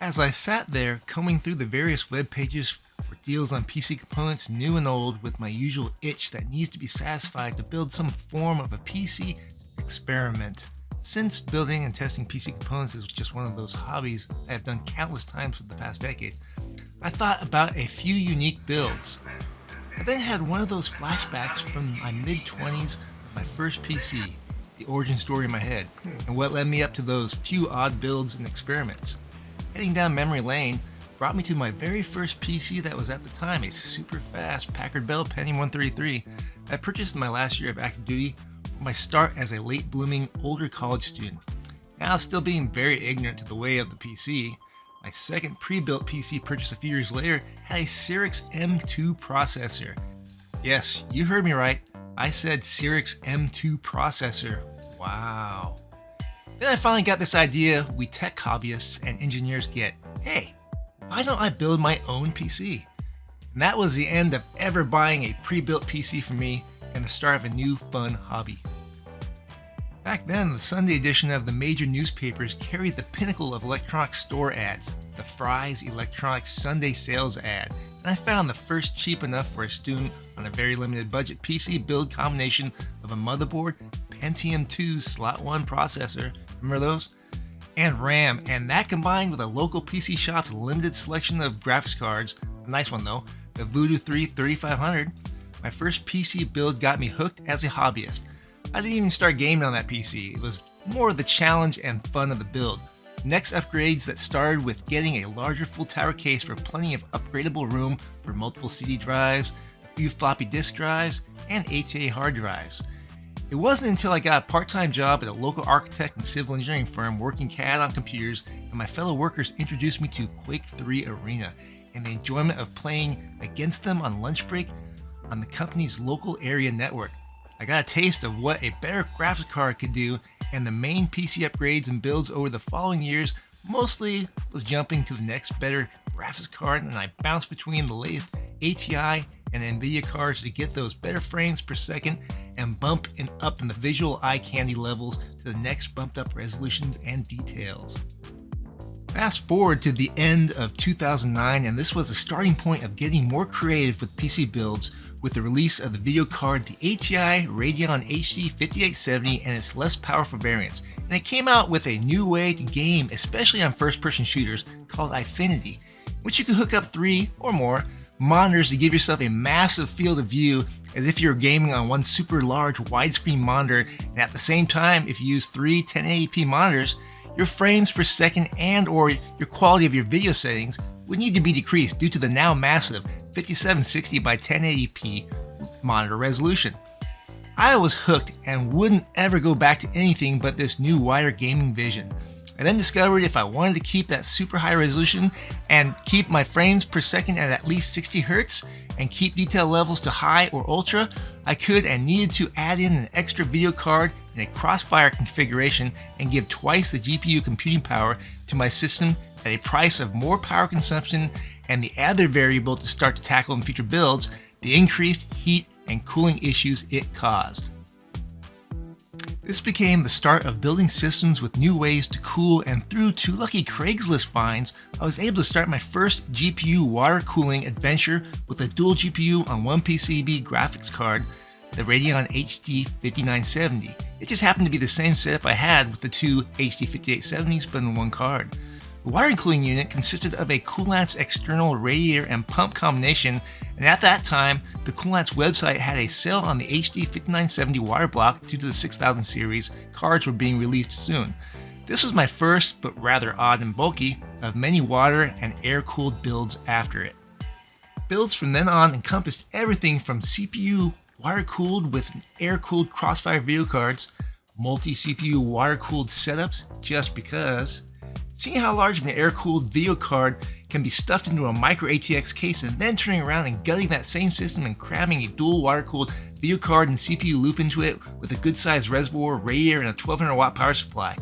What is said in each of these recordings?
As I sat there combing through the various web pages for deals on PC components new and old with my usual itch that needs to be satisfied to build some form of a PC experiment. Since building and testing PC components is just one of those hobbies I have done countless times for the past decade, I thought about a few unique builds. I then had one of those flashbacks from my mid-20s of my first PC, the origin story in my head, and what led me up to those few odd builds and experiments. Heading down memory lane brought me to my very first PC that was at the time a super fast Packard Bell Pentium 133 that I purchased in my last year of active duty for my start as a late blooming older college student. Now still being very ignorant to the way of the PC, my second pre-built PC purchase a few years later had a Cyrix M2 processor. Yes, you heard me right, I said Cyrix M2 processor. Wow. Then I finally got this idea we tech hobbyists and engineers get. Hey, why don't I build my own PC? And that was the end of ever buying a pre-built PC for me and the start of a new fun hobby. Back then, the Sunday edition of the major newspapers carried the pinnacle of electronic store ads, the Fry's Electronics Sunday Sales ad, and I found the first cheap enough for a student on a very limited budget PC build combination of a motherboard, Pentium 2 Slot 1 processor, remember those? And RAM, and that combined with a local PC shop's limited selection of graphics cards, a nice one though, the Voodoo 3 3500, my first PC build got me hooked as a hobbyist. I didn't even start gaming on that PC, it was more the challenge and fun of the build. Next upgrades that started with getting a larger full tower case for plenty of upgradable room for multiple CD drives, a few floppy disk drives, and ATA hard drives. It wasn't until I got a part-time job at a local architect and civil engineering firm working CAD on computers and my fellow workers introduced me to Quake 3 Arena and the enjoyment of playing against them on lunch break on the company's local area network. I got a taste of what a better graphics card could do, and the main PC upgrades and builds over the following years mostly was jumping to the next better graphics card, and I bounced between the latest ATI and NVIDIA cards to get those better frames per second and bump up in the visual eye candy levels to the next bumped up resolutions and details. Fast forward to the end of 2009, and this was the starting point of getting more creative with PC builds with the release of the video card, the ATI Radeon HD 5870 and its less powerful variants. And it came out with a new way to game, especially on first-person shooters, called Eyefinity, which you could hook up 3 or more monitors to give yourself a massive field of view as if you were gaming on one super large widescreen monitor, and at the same time, if you use 3 1080p monitors, your frames per second and or your quality of your video settings would need to be decreased due to the now massive 5760 by 1080p monitor resolution. I was hooked and wouldn't ever go back to anything but this new wider gaming vision. I then discovered if I wanted to keep that super high resolution and keep my frames per second at least 60 Hz and keep detail levels to high or ultra, I could and needed to add in an extra video card in a Crossfire configuration and give twice the GPU computing power to my system at a price of more power consumption, and the other variable to start to tackle in future builds, the increased heat and cooling issues it caused. This became the start of building systems with new ways to cool, and through 2 lucky Craigslist finds, I was able to start my first GPU water cooling adventure with a dual GPU on one PCB graphics card, the Radeon HD 5970. It just happened to be the same setup I had with the 2 HD 5870s but in one card. The wiring cooling unit consisted of a Coolant's external radiator and pump combination, and at that time, the Coolant's website had a sale on the HD 5970 water block due to the 6000 series cards were being released soon. This was my first, but rather odd and bulky, of many water and air-cooled builds after it. Builds from then on encompassed everything from CPU water-cooled with air-cooled Crossfire video cards, multi-CPU water-cooled setups just because. Seeing how large of an air-cooled video card can be stuffed into a micro ATX case and then turning around and gutting that same system and cramming a dual water-cooled video card and CPU loop into it with a good-sized reservoir, radiator, and a 1200 watt power supply.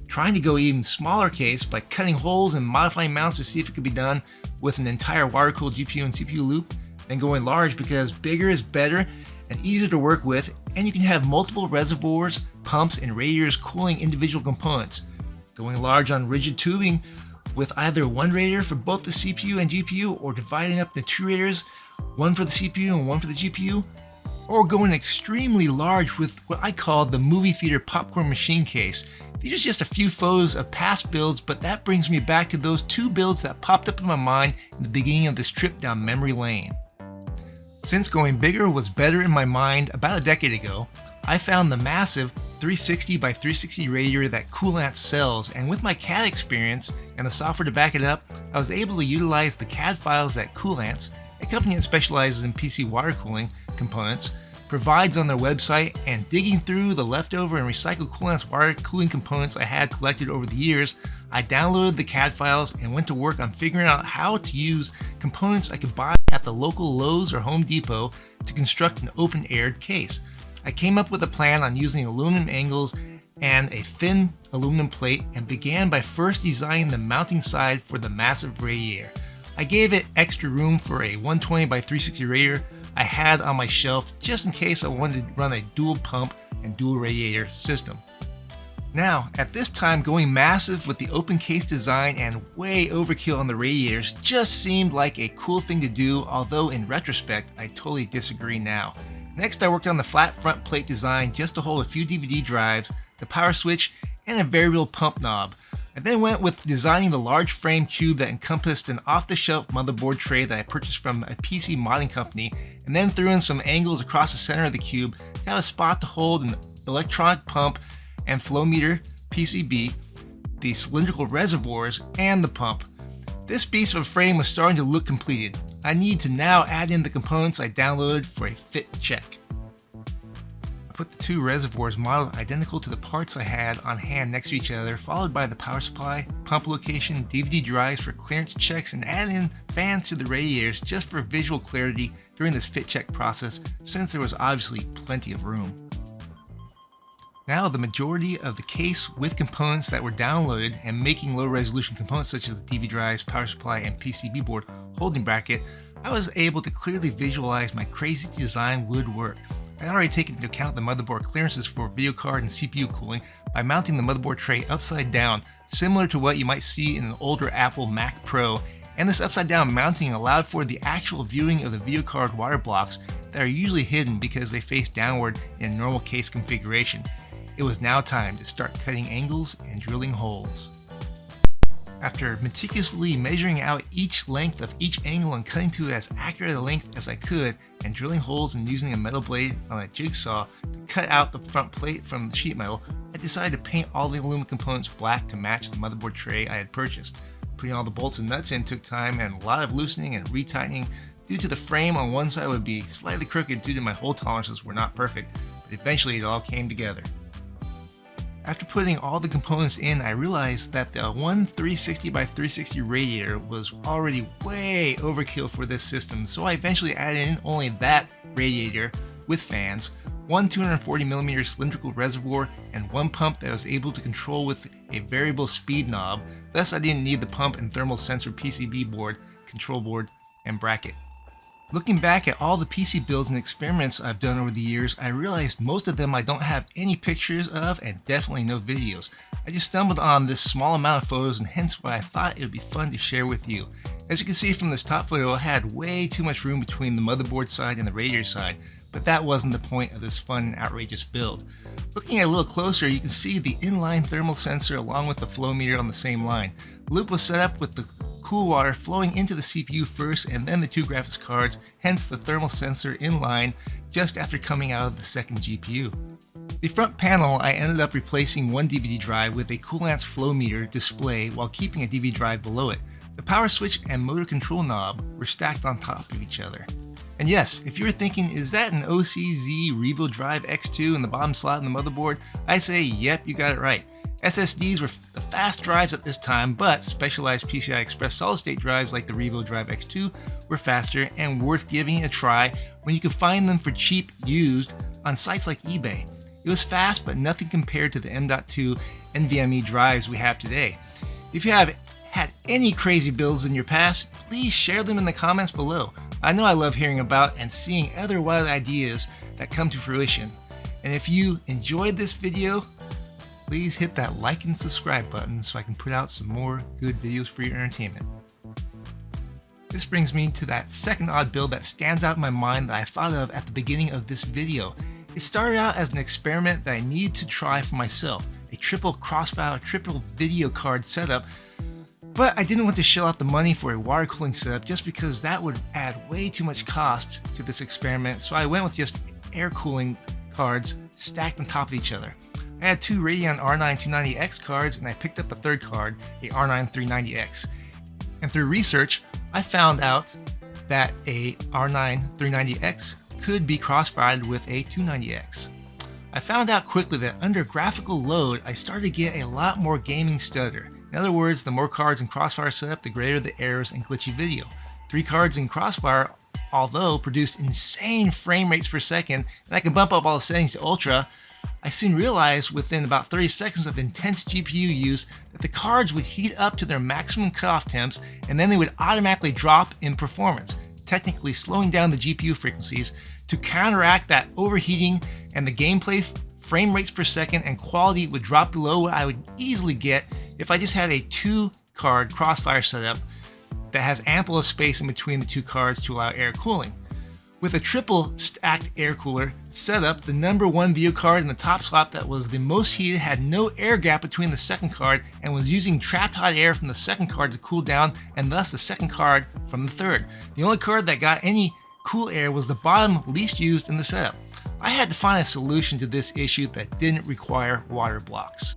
Trying to go even smaller case by cutting holes and modifying mounts to see if it could be done with an entire water-cooled GPU and CPU loop, then going large because bigger is better and easier to work with, and you can have multiple reservoirs, pumps, and radiators cooling individual components. Going large on rigid tubing with either one radiator for both the CPU and GPU, or dividing up the two radiators, one for the CPU and one for the GPU, or going extremely large with what I call the movie theater popcorn machine case. These are just a few photos of past builds, but that brings me back to those two builds that popped up in my mind in the beginning of this trip down memory lane. Since going bigger was better in my mind about a decade ago, I found the massive 360 by 360 radiator that Coolant sells, and with my CAD experience and the software to back it up, I was able to utilize the CAD files that Coolant's, a company that specializes in PC water cooling components, provides on their website, and digging through the leftover and recycled Coolant's water cooling components I had collected over the years, I downloaded the CAD files and went to work on figuring out how to use components I could buy at the local Lowe's or Home Depot to construct an open-aired case. I came up with a plan on using aluminum angles and a thin aluminum plate, and began by first designing the mounting side for the massive radiator. I gave it extra room for a 120 by 360 radiator I had on my shelf just in case I wanted to run a dual pump and dual radiator system. Now, at this time, going massive with the open case design and way overkill on the radiators just seemed like a cool thing to do, although in retrospect, I totally disagree now. Next, I worked on the flat front plate design just to hold a few DVD drives, the power switch, and a variable pump knob. I then went with designing the large frame cube that encompassed an off-the-shelf motherboard tray that I purchased from a PC modding company, and then threw in some angles across the center of the cube to have a spot to hold an electronic pump and flow meter PCB, the cylindrical reservoirs, and the pump. This beast of a frame was starting to look completed. I need to now add in the components I downloaded for a fit check. I put the two reservoirs modeled identical to the parts I had on hand next to each other, followed by the power supply, pump location, DVD drives for clearance checks, and add in fans to the radiators just for visual clarity during this fit check process, since there was obviously plenty of room. Now the majority of the case with components that were downloaded and making low resolution components such as the DVD drives, power supply, and PCB board holding bracket, I was able to clearly visualize my crazy design would work. I had already taken into account the motherboard clearances for video card and CPU cooling by mounting the motherboard tray upside down, similar to what you might see in an older Apple Mac Pro, and this upside down mounting allowed for the actual viewing of the video card water blocks that are usually hidden because they face downward in normal case configuration. It was now time to start cutting angles and drilling holes. After meticulously measuring out each length of each angle and cutting to as accurate a length as I could, and drilling holes and using a metal blade on a jigsaw to cut out the front plate from the sheet metal, I decided to paint all the aluminum components black to match the motherboard tray I had purchased. Putting all the bolts and nuts in took time and a lot of loosening and retightening due to the frame on one side would be slightly crooked due to my hole tolerances were not perfect, but eventually it all came together. After putting all the components in, I realized that the one 360 by 360 radiator was already way overkill for this system, so I eventually added in only that radiator with fans, one 240mm cylindrical reservoir, and one pump that I was able to control with a variable speed knob. Thus I didn't need the pump and thermal sensor PCB board, control board, and bracket. Looking back at all the PC builds and experiments I've done over the years, I realized most of them I don't have any pictures of and definitely no videos. I just stumbled on this small amount of photos, and hence why I thought it would be fun to share with you. As you can see from this top photo, I had way too much room between the motherboard side and the radiator side, but that wasn't the point of this fun and outrageous build. Looking at it a little closer, you can see the inline thermal sensor along with the flow meter on the same line. The loop was set up with the cool water flowing into the CPU first and then the two graphics cards, hence the thermal sensor in line just after coming out of the second GPU. The front panel, I ended up replacing one DVD drive with a Coolant's flow meter display while keeping a DVD drive below it. The power switch and motor control knob were stacked on top of each other. And yes, if you're thinking, is that an OCZ Revo Drive X2 in the bottom slot in the motherboard? I say, yep, you got it right. SSDs were the fast drives at this time, but specialized PCI Express solid-state drives like the Revo Drive X2 were faster and worth giving it a try when you can find them for cheap used on sites like eBay. It was fast, but nothing compared to the M.2 NVMe drives we have today. If you have had any crazy builds in your past, please share them in the comments below. I know I love hearing about and seeing other wild ideas that come to fruition. And if you enjoyed this video, please hit that like and subscribe button so I can put out some more good videos for your entertainment. This brings me to that second odd build that stands out in my mind that I thought of at the beginning of this video. It started out as an experiment that I needed to try for myself, a triple Crossfire, triple video card setup, but I didn't want to shell out the money for a water cooling setup just because that would add way too much cost to this experiment, so I went with just air cooling cards stacked on top of each other. I had two Radeon R9 290X cards and I picked up a third card, a R9 390X. And through research, I found out that a R9 390X could be cross-fired with a 290X. I found out quickly that under graphical load, I started to get a lot more gaming stutter. In other words, the more cards in Crossfire setup, the greater the errors and glitchy video. 3 cards in Crossfire, although produced insane frame rates per second, and I can bump up all the settings to ultra, I soon realized within about 30 seconds of intense GPU use that the cards would heat up to their maximum cutoff temps and then they would automatically drop in performance, technically slowing down the GPU frequencies to counteract that overheating, and the gameplay frame rates per second and quality would drop below what I would easily get if I just had a 2-card Crossfire setup that has ample space in between the 2 cards to allow air cooling. With a triple stacked air cooler setup, the number 1 video card in the top slot that was the most heated had no air gap between the second card and was using trapped hot air from the second card to cool down, and thus the second card from the third. The only card that got any cool air was the bottom least used in the setup. I had to find a solution to this issue that didn't require water blocks.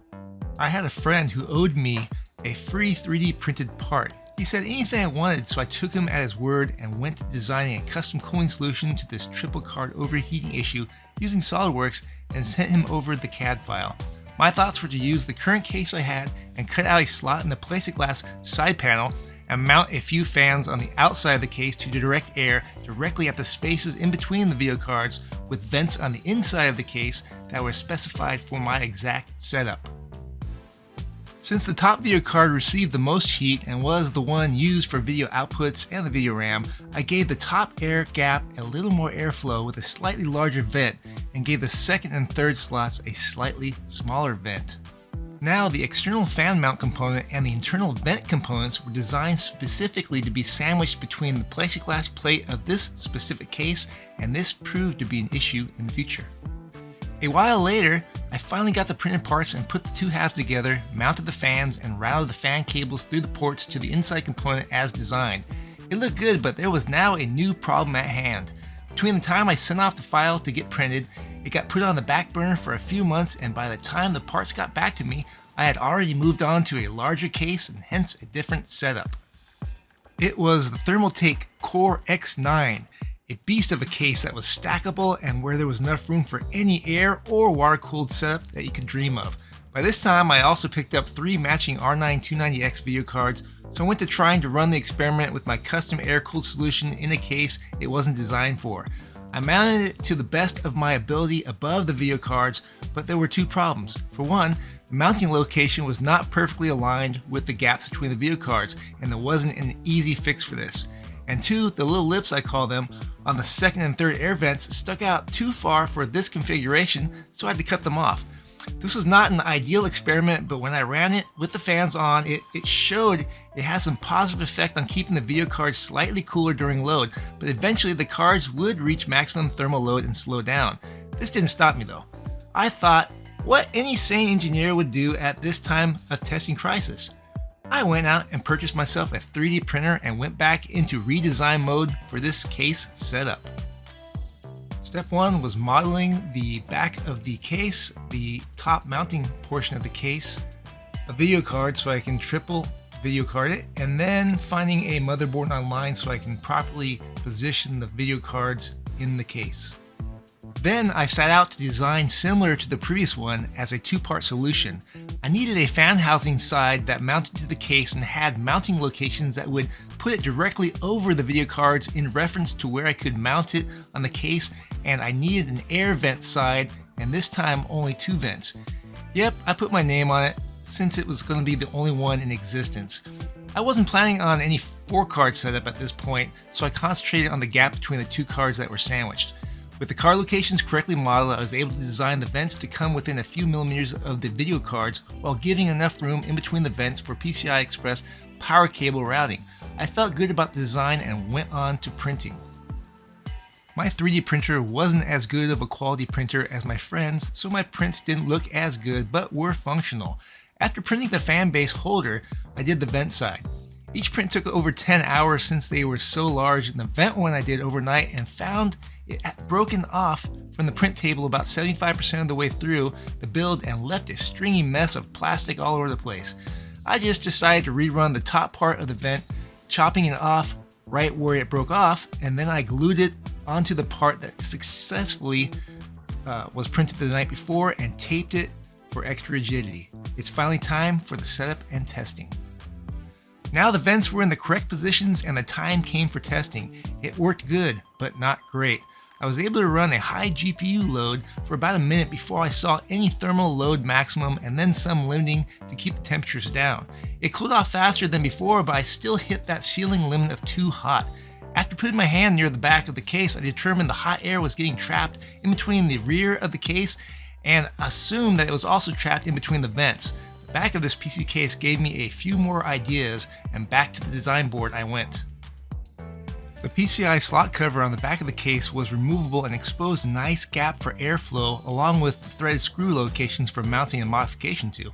I had a friend who owed me a free 3D printed part. He said anything I wanted, so I took him at his word and went to designing a custom cooling solution to this triple card overheating issue using SolidWorks and sent him over the CAD file. My thoughts were to use the current case I had and cut out a slot in the plexiglass side panel and mount a few fans on the outside of the case to direct air directly at the spaces in between the video cards, with vents on the inside of the case that were specified for my exact setup. Since the top video card received the most heat and was the one used for video outputs and the video RAM, I gave the top air gap a little more airflow with a slightly larger vent and gave the second and third slots a slightly smaller vent. Now the external fan mount component and the internal vent components were designed specifically to be sandwiched between the plexiglass plate of this specific case, and this proved to be an issue in the future. A while later, I finally got the printed parts and put the 2 halves together, mounted the fans, and routed the fan cables through the ports to the inside component as designed. It looked good, but there was now a new problem at hand. Between the time I sent off the file to get printed, it got put on the back burner for a few months, and by the time the parts got back to me, I had already moved on to a larger case and hence a different setup. It was the Thermaltake Core X9. A beast of a case that was stackable and where there was enough room for any air or water cooled setup that you could dream of. By this time, I also picked up 3 matching R9 290X video cards, so I went to trying to run the experiment with my custom air cooled solution in a case it wasn't designed for. I mounted it to the best of my ability above the video cards, but there were 2 problems. For one, the mounting location was not perfectly aligned with the gaps between the video cards, and there wasn't an easy fix for this. And 2, the little lips, I call them, on the second and third air vents stuck out too far for this configuration, so I had to cut them off. This was not an ideal experiment, but when I ran it with the fans on, it showed it had some positive effect on keeping the video cards slightly cooler during load, but eventually the cards would reach maximum thermal load and slow down. This didn't stop me though. I thought what any sane engineer would do at this time of testing crisis. I went out and purchased myself a 3D printer and went back into redesign mode for this case setup. Step 1 was modeling the back of the case, the top mounting portion of the case, a video card so I can triple video card it, and then finding a motherboard online so I can properly position the video cards in the case. Then I set out to design similar to the previous one as a 2-part solution. I needed a fan housing side that mounted to the case and had mounting locations that would put it directly over the video cards in reference to where I could mount it on the case, and I needed an air vent side, and this time only 2 vents. Yep, I put my name on it since it was going to be the only one in existence. I wasn't planning on any 4-card setup at this point, so I concentrated on the gap between the 2 cards that were sandwiched. With the card locations correctly modeled, I was able to design the vents to come within a few millimeters of the video cards while giving enough room in between the vents for PCI Express power cable routing. I felt good about the design and went on to printing. My 3D printer wasn't as good of a quality printer as my friends, so my prints didn't look as good but were functional. After printing the fan base holder, I did the vent side. Each print took over 10 hours since they were so large, and the vent one I did overnight and found it had broken off from the print table about 75% of the way through the build and left a stringy mess of plastic all over the place. I just decided to rerun the top part of the vent, chopping it off right where it broke off, and then I glued it onto the part that successfully was printed the night before and taped it for extra rigidity. It's finally time for the setup and testing. Now the vents were in the correct positions and the time came for testing. It worked good, but not great. I was able to run a high GPU load for about a minute before I saw any thermal load maximum and then some limiting to keep the temperatures down. It cooled off faster than before, but I still hit that ceiling limit of too hot. After putting my hand near the back of the case, I determined the hot air was getting trapped in between the rear of the case and assumed that it was also trapped in between the vents. The back of this PC case gave me a few more ideas, and back to the design board I went. The PCI slot cover on the back of the case was removable and exposed a nice gap for airflow along with the threaded screw locations for mounting and modification to.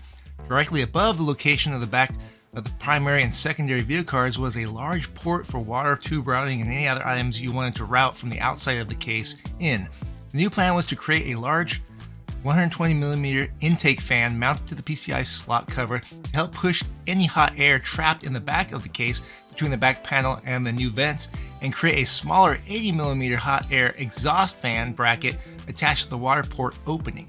Directly above the location of the back of the primary and secondary video cards was a large port for water tube routing and any other items you wanted to route from the outside of the case in. The new plan was to create a large 120mm intake fan mounted to the PCI slot cover to help push any hot air trapped in the back of the case between the back panel and the new vents, and create a smaller 80mm hot air exhaust fan bracket attached to the water port opening.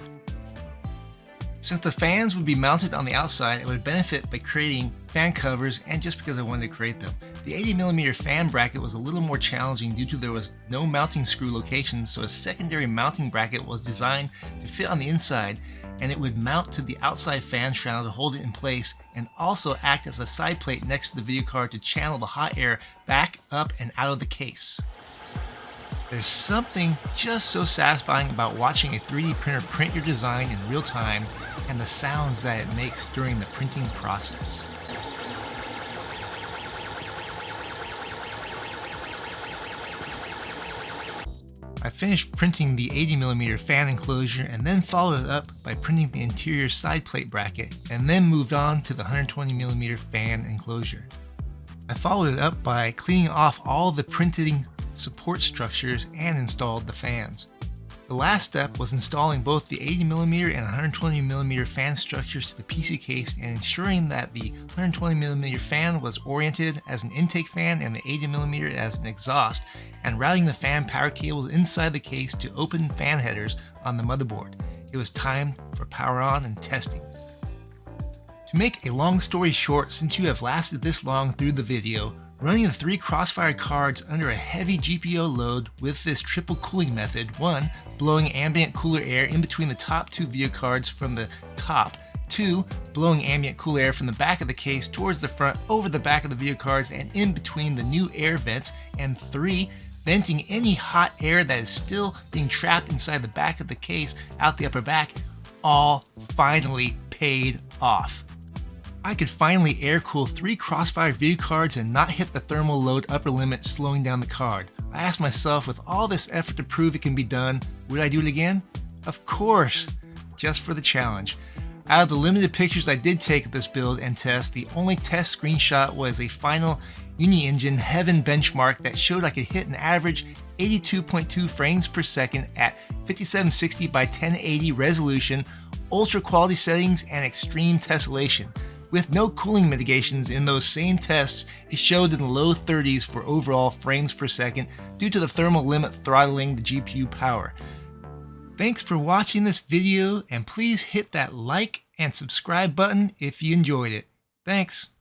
Since the fans would be mounted on the outside, it would benefit by creating fan covers, and just because I wanted to create them. The 80mm fan bracket was a little more challenging due to there was no mounting screw location, so a secondary mounting bracket was designed to fit on the inside, and it would mount to the outside fan shroud to hold it in place and also act as a side plate next to the video card to channel the hot air back up and out of the case. There's something just so satisfying about watching a 3D printer print your design in real time and the sounds that it makes during the printing process. I finished printing the 80mm fan enclosure and then followed it up by printing the interior side plate bracket and then moved on to the 120mm fan enclosure. I followed it up by cleaning off all the printing support structures and installed the fans. The last step was installing both the 80mm and 120mm fan structures to the PC case and ensuring that the 120mm fan was oriented as an intake fan and the 80mm as an exhaust, and routing the fan power cables inside the case to open fan headers on the motherboard. It was time for power on and testing. To make a long story short, since you have lasted this long through the video, running the 3 Crossfire cards under a heavy GPU load with this triple cooling method: 1. Blowing ambient cooler air in between the top 2 video cards from the top, 2. Blowing ambient cool air from the back of the case towards the front over the back of the video cards and in between the new air vents, and 3. Venting any hot air that is still being trapped inside the back of the case out the upper back, all finally paid off. I could finally air cool 3 Crossfire video cards and not hit the thermal load upper limit, slowing down the card. I asked myself, with all this effort to prove it can be done, would I do it again? Of course, just for the challenge. Out of the limited pictures I did take of this build and test, the only test screenshot was a final Uni-Engine Heaven benchmark that showed I could hit an average 82.2 frames per second at 5760 by 1080 resolution, ultra quality settings, and extreme tessellation. With no cooling mitigations in those same tests, it showed in the low 30s for overall frames per second due to the thermal limit throttling the GPU power. Thanks for watching this video, and please hit that like and subscribe button if you enjoyed it. Thanks.